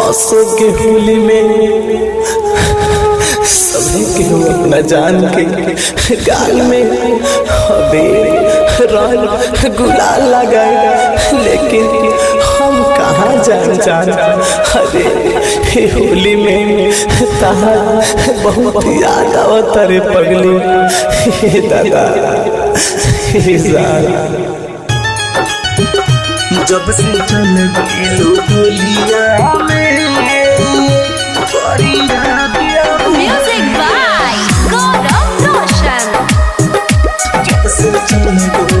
आंसू के होली में सभी के न जान के गाल में अबीर रंग गुलाल लगाए, लेकिन हम कहाँ जान अरे होली में तहा बहुत याद आवत रे पगली दादा। जब से चल गई होलिया में बड़ी याद Music by Gaurav Roshan. जब से चल गई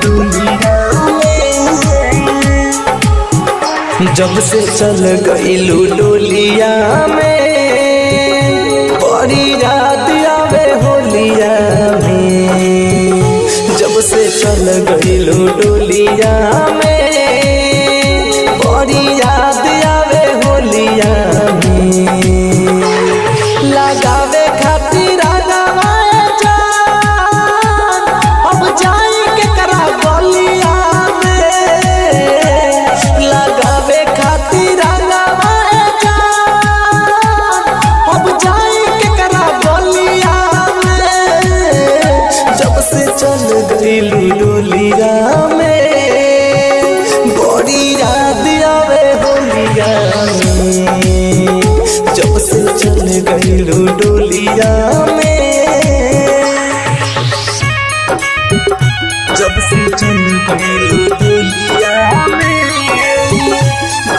होलिया में, जब से चल गई डोलिया में बड़ी याद आवे होलिया में। जब से चल गई डोलिया में बड़ी याद आवे होलिया में। लगावे खातिर लगावे जान, अब जाए के करा बलिया में। लगावे खातिर लगावे जान, अब जाए के करा बलिया में। जब से चल गई डोलिया में बड़ी याद आवे होलिया में। जब से चल गई डोलिया में, जब से चल गई होलिया में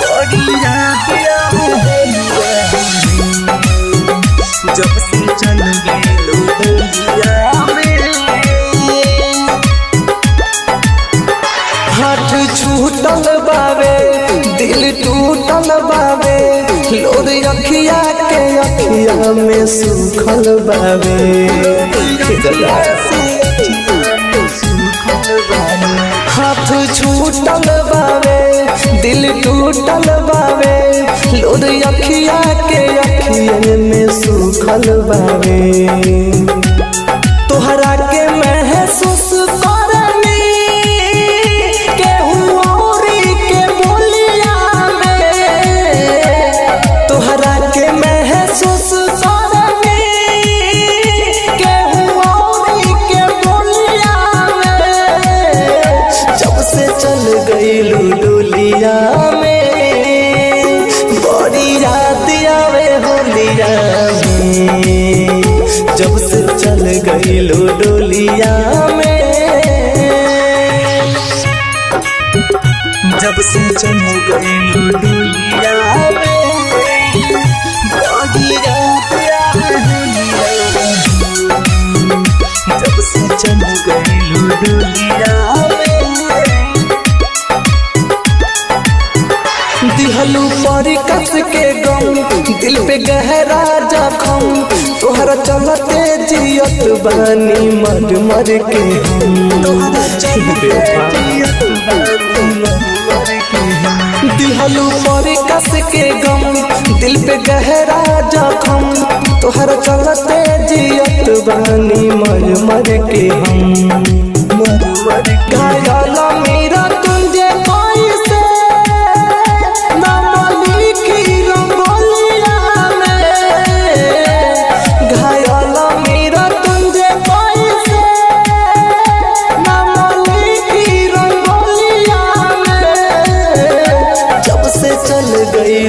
बड़ी याद होलिया में। जब से चल गई होलिया में, हाथ छूटल बावे दिल टूटल बावे, लोर अखिया के अखिया में सुखल बावे। हाथ छूटल बावे दिल टूटल बावे, लोर अखिया के अखिया में सुखल बावे। तोहरा के महसूस करनी केहू औरी के बोलिया में। तोहरा के महसूस करनी केहू औरी के बोलिया में। जब से चल गई डोलिया में बड़ी याद आवे होलिया में। जब से चल गई डोलिया में, जब से चल गई डोलिया में बड़ी याद होलिया में। जब से चल गई डोलिया में, दिहलू पर कस के गम दिल पे गहरा जखम। तोहरा चलते जियत बानी मर मर के हम। दिहलू पर कस के गम दिल पे गहरा जखम। तोहरा चलते जियत बानी मर मर के हम। घायल मेरा तुझे कैसे नाम लिखी रंगोलिया में। घायल मेरा तुझे कैसे नाम लिखी रंगोलिया में। जब से चल गई